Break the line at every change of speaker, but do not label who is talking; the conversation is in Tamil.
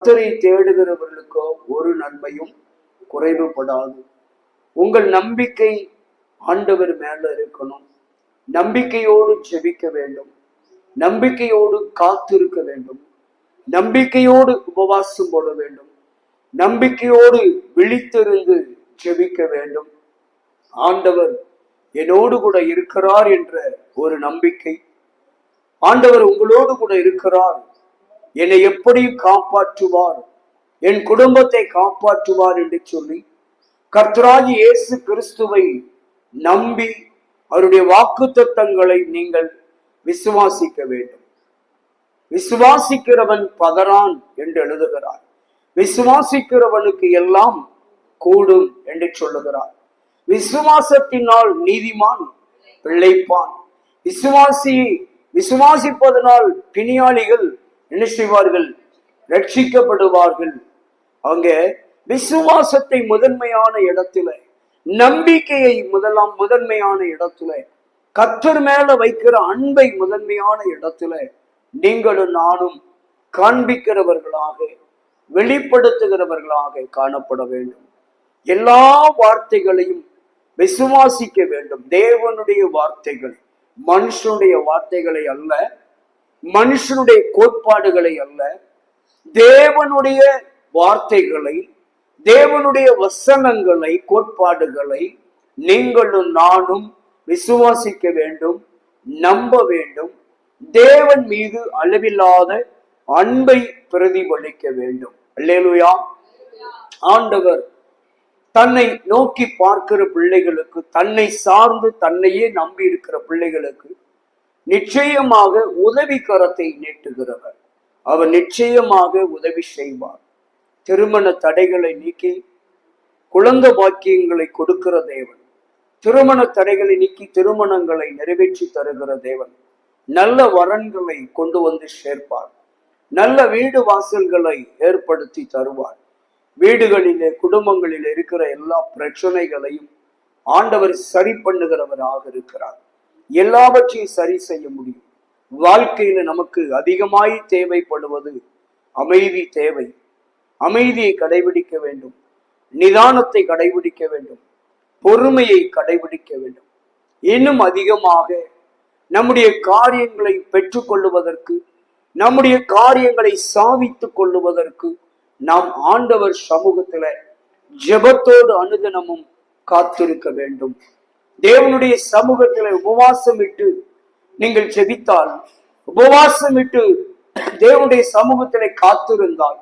கர்த்தரை தேடுகிறவர்களுக்கோ ஒரு நன்மையும் குறைவுபடாது. உங்கள் நம்பிக்கை ஆண்டவர் மேல இருக்கணும். நம்பிக்கையோடு ஜெபிக்க வேண்டும். நம்பிக்கையோடு காத்திருக்க வேண்டும். நம்பிக்கையோடு உபவாசம் போட வேண்டும். நம்பிக்கையோடு விழித்திருந்து ஜெபிக்க வேண்டும். ஆண்டவர் என்னோடு கூட இருக்கிறார் என்ற ஒரு நம்பிக்கை. ஆண்டவர் உங்களோடு கூட இருக்கிறார், என்னை எப்படியும் காப்பாற்றுவார், என் குடும்பத்தை காப்பாற்றுவார் என்று சொல்லி கர்த்தராகிய இயேசு கிறிஸ்துவை நம்பி அவருடைய வாக்குத்தத்தங்களை நீங்கள் விசுவாசிக்க வேண்டும். விசுவாசிக்கிறவன் பதறான் என்று எழுதுகிறார். விசுவாசிக்கிறவனுக்கு எல்லாம் கூடும் என்று சொல்லுகிறார். விசுவாசத்தினால் நீதிமான் பிழைப்பான். விசுவாசிப்பதனால் பிணியாளிகள் என்ன செய்வார்கள்? ரட்சிக்கப்படுவார்கள். அவங்க விசுவாசத்தை முதன்மையான இடத்துல, நம்பிக்கையை முதன்மையான இடத்துல, கர்த்தர் மேல வைக்கிற அன்பை முதன்மையான இடத்துல நீங்களும் நானும் காண்பிக்கிறவர்களாக, வெளிப்படுத்துகிறவர்களாக காணப்பட வேண்டும். எல்லா வார்த்தைகளையும் விசுவாசிக்க வேண்டும். தேவனுடைய வார்த்தைகள், மனுஷனுடைய வார்த்தைகளை அல்ல, மனுஷனுடைய கோட்பாடுகளை அல்ல, தேவனுடைய வார்த்தைகளை, தேவனுடைய வசனங்களை, கோட்பாடுகளை நீங்களும் நானும் விசுவாசிக்க வேண்டும், நம்ப வேண்டும். தேவன் மீது அளவில்லாத அன்பை பிரதிபலிக்க வேண்டும். அல்லேலூயா. ஆண்டவர் தன்னை நோக்கி பார்க்கிற பிள்ளைகளுக்கு, தன்னை சார்ந்து தன்னையே நம்பி இருக்கிற பிள்ளைகளுக்கு நிச்சயமாக உதவி கரத்தை நீட்டுகிறவர். அவர் நிச்சயமாக உதவி செய்வார். திருமண தடைகளை நீக்கி குழந்தை பாக்கியங்களை கொடுக்கிற தேவன், திருமண தடைகளை நீக்கி திருமணங்களை நிறைவேற்றி தருகிற தேவன், நல்ல வரன்களை கொண்டு வந்து சேர்ப்பார். நல்ல வீடு வாசல்களை ஏற்படுத்தி தருவார். வீடுகளிலே, குடும்பங்களில் இருக்கிற எல்லா பிரச்சனைகளையும் ஆண்டவர் சரி பண்ணுகிறவராக இருக்கிறார். எல்லாவற்றையும் சரி செய்ய முடியும். வாழ்க்கையில நமக்கு அதிகமாய் தேவைப்படுவது அமைதி தேவை. அமைதியை கடைபிடிக்க வேண்டும், நிதானத்தை கடைபிடிக்க வேண்டும், பொறுமையை கடைபிடிக்க வேண்டும். இன்னும் அதிகமாக நம்முடைய காரியங்களை பெற்றுக்கொள்ளுவதற்கு, நம்முடைய காரியங்களை சாதித்துக் கொள்ளுவதற்கு நாம் ஆண்டவர் சமூகத்துல ஜெபத்தோடு அனுதினமும் காத்திருக்க வேண்டும். தேவனுடைய சமூகத்துல உபவாசமிட்டு நீங்கள் ஜெபித்தால், உபவாசமிட்டு தேவனுடைய சமூகத்திலே காத்திருந்தால்